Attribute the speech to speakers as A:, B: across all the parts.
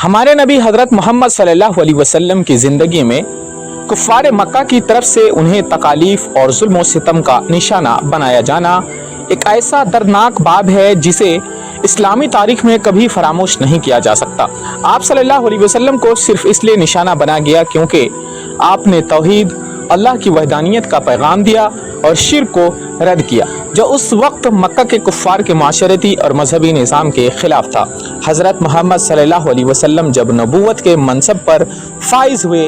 A: ہمارے نبی حضرت محمد صلی اللہ علیہ وسلم کی زندگی میں کفار مکہ کی طرف سے انہیں تکالیف اور ظلم و ستم کا نشانہ بنایا جانا ایک ایسا دردناک باب ہے جسے اسلامی تاریخ میں کبھی فراموش نہیں کیا جا سکتا۔ آپ صلی اللہ علیہ وسلم کو صرف اس لیے نشانہ بنا گیا کیونکہ آپ نے توحید، اللہ کی وحدانیت کا پیغام دیا اور شرک کو رد کیا جو اس وقت مکہ کے کفار کے معاشرتی اور مذہبی نظام کے خلاف تھا۔ حضرت محمد صلی اللہ علیہ وسلم جب نبوت کے منصب پر فائز ہوئے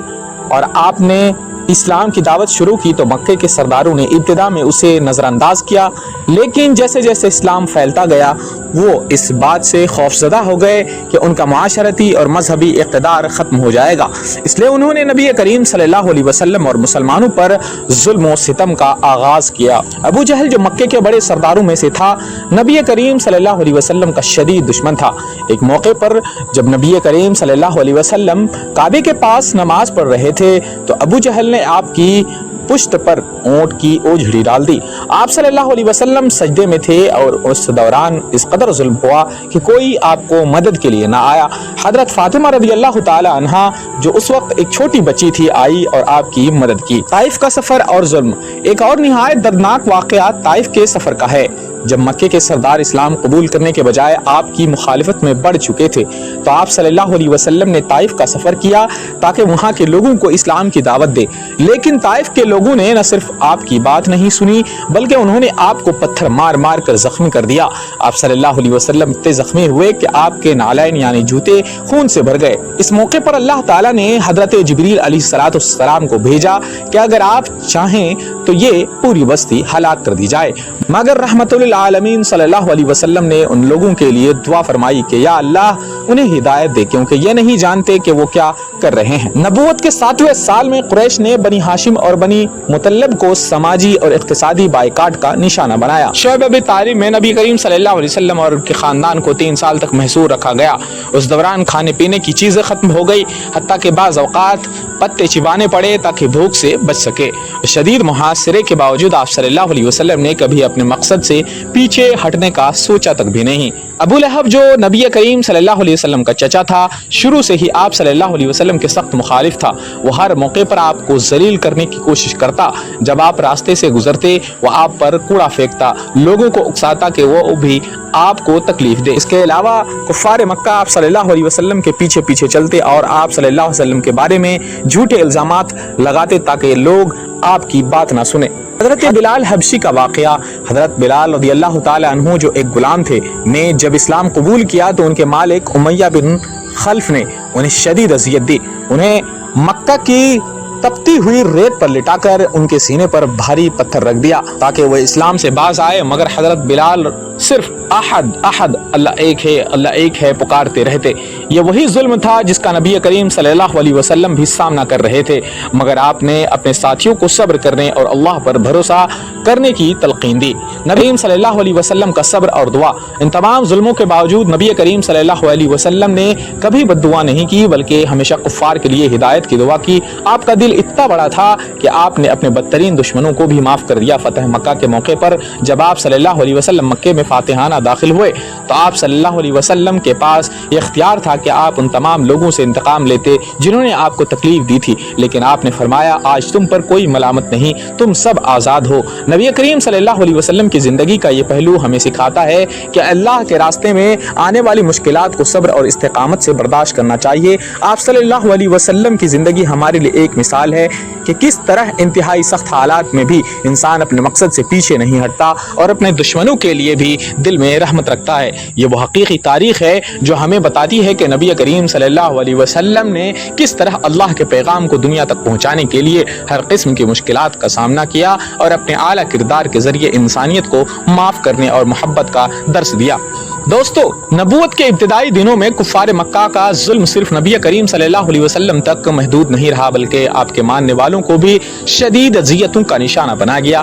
A: اور آپ نے اسلام کی دعوت شروع کی تو مکے کے سرداروں نے ابتدا میں اسے نظر انداز کیا، لیکن جیسے جیسے اسلام پھیلتا گیا وہ اس بات سے خوفزدہ ہو گئے کہ ان کا معاشرتی اور مذہبی اقتدار ختم ہو جائے گا، اس لیے انہوں نے نبی کریم صلی اللہ علیہ وسلم اور مسلمانوں پر ظلم و ستم کا آغاز کیا۔ ابو جہل جو مکے کے بڑے سرداروں میں سے تھا، نبی کریم صلی اللہ علیہ وسلم کا شدید دشمن تھا۔ ایک موقع پر جب نبی کریم صلی اللہ علیہ وسلم کعبے کے پاس نماز پڑھ رہے تھے تو ابو جہل نے آپ کی پشت پر اونٹ کی اوجھڑی ڈال دی۔ آپ صلی اللہ علیہ وسلم سجدے میں تھے اور اس دوران اس قدر ظلم ہوا کہ کوئی آپ کو مدد کے لیے نہ آیا۔ حضرت فاطمہ رضی اللہ تعالی عنہا جو اس وقت ایک چھوٹی بچی تھی آئی اور آپ کی مدد کی۔ طائف کا سفر اور ظلم۔ ایک اور نہایت دردناک واقعہ طائف کے سفر کا ہے۔ جب مکے کے سردار اسلام قبول کرنے کے بجائے آپ کی مخالفت میں بڑھ چکے تھے تو آپ صلی اللہ علیہ وسلم نے طائف کا سفر کیا تاکہ وہاں کے لوگوں کو اسلام کی دعوت دے، لیکن طائف کے لوگوں نے نہ صرف آپ کی بات نہیں سنی بلکہ انہوں نے آپ کو پتھر مار مار کر زخمی کر دیا۔ آپ صلی اللہ علیہ وسلم اتنے زخمی ہوئے کہ آپ کے نالین یعنی جوتے خون سے بھر گئے۔ اس موقع پر اللہ تعالیٰ نے حضرت جبریل علیہ السلام کو بھیجا کہ اگر آپ چاہیں تو یہ پوری بستی ہلاک کر دی جائے، مگر رحمت العالمین صلی اللہ علیہ وسلم نے ان لوگوں کے لیے دعا فرمائی کہ یا اللہ انہیں ہدایت دے کیونکہ یہ نہیں جانتے کہ وہ کیا کر رہے ہیں۔ نبوت کے 7ویں سال میں قریش نے بنی ہاشم اور بنی مطلب کو سماجی اور اقتصادی بائیکاٹ کا نشانہ بنایا۔ شعب ابی طالب میں نبی کریم صلی اللہ علیہ وسلم اور ان کے خاندان کو 3 سال تک محصور رکھا گیا۔ اس دوران کھانے پینے کی چیزیں ختم ہو گئی، حتیٰ کہ بعض اوقات پتے چبانے پڑے تاکہ بھوک سے بچ سکے۔ شدید محاصرے کے باوجود آپ صلی اللہ علیہ وسلم نے کبھی اپنے مقصد سے پیچھے ہٹنے کا سوچا تک بھی نہیں۔ ابو لہب جو نبی کریم صلی اللہ علیہ وسلم کا چچا تھا، شروع سے ہی آپ صلی اللہ علیہ وسلم کے سخت مخالف تھا۔ وہ ہر موقع پر آپ کو ذلیل کرنے کی کوشش کرتا، جب آپ راستے سے گزرتے وہ آپ پر کوڑا پھینکتا، لوگوں کو اکساتا کہ وہ بھی آپ کو تکلیف دے۔ اس کے علاوہ کفار مکہ آپ صلی اللہ علیہ وسلم کے پیچھے پیچھے چلتے اور آپ صلی اللہ علیہ وسلم کے بارے میں جھوٹے الزامات لگاتے تاکہ لوگ آپ کی بات نہ سنیں۔ حضرت بلال حبشی کا واقعہ۔ حضرت بلال رضی اللہ تعالی عنہ جو ایک غلام تھے نے جب اسلام قبول کیا تو ان کے مالک امیہ بن خلف نے انہیں شدید اذیت دی۔ انہیں مکہ کی تپتی ہوئی ریت پر لٹا کر ان کے سینے پر بھاری پتھر رکھ دیا تاکہ وہ اسلام سے باز آئے، مگر حضرت بلال صرف احد احد اللہ ایک ہے پکارتے رہتے۔ یہ وہی ظلم تھا جس کا نبی کریم صلی اللہ علیہ وسلم بھی سامنا کر رہے تھے، مگر آپ نے اپنے ساتھیوں کو صبر کرنے اور اللہ پر بھروسہ کرنے کی تلقین دی۔ نبی کریم صلی اللہ علیہ وسلم کا صبر اور دعا۔ ان تمام ظلموں کے باوجود نبی کریم صلی اللہ علیہ وسلم نے کبھی بد دعا نہیں کی بلکہ ہمیشہ کفار کے لیے ہدایت کی دعا کی۔ آپ کا دل اتنا بڑا تھا کہ آپ نے اپنے بدترین دشمنوں کو بھی معاف کر دیا۔ فتح مکہ کے موقع پر جب آپ صلی اللہ علیہ وسلم مکے میں فاتحانہ داخل ہوئے تو آپ صلی اللہ علیہ وسلم کے پاس یہ اختیار تھا کہ آپ ان تمام لوگوں سے انتقام لیتے جنہوں نے آپ کو تکلیف دی تھی، لیکن آپ نے فرمایا آج تم پر کوئی ملامت نہیں، تم سب آزاد ہو۔ نبی کریم صلی اللہ علیہ وسلم کی زندگی کا یہ پہلو ہمیں سکھاتا ہے کہ اللہ کے راستے میں آنے والی مشکلات کو صبر اور استقامت سے برداشت کرنا چاہیے۔ آپ صلی اللہ علیہ وسلم کی زندگی ہمارے لیے ایک مثال ہے کہ کس طرح انتہائی سخت حالات میں بھی انسان اپنے مقصد سے پیچھے نہیں ہٹتا اور اپنے دشمنوں کے لیے بھی دل میں رحمت رکھتا ہے۔ یہ وہ حقیقی تاریخ ہے جو ہمیں بتاتی ہے کہ نبی کریم صلی اللہ علیہ وسلم نے کس طرح اللہ کے پیغام کو دنیا تک پہنچانے کے لیے ہر قسم کی مشکلات کا سامنا کیا اور اپنے اعلیٰ کردار کے ذریعے انسانیت کو معاف کرنے اور محبت کا درس دیا۔ دوستو، نبوت کے ابتدائی دنوں میں کفار مکہ کا ظلم صرف نبی کریم صلی اللہ علیہ وسلم تک محدود نہیں رہا بلکہ آپ کے ماننے والوں کو بھی شدید اذیتوں کا نشانہ بنا گیا۔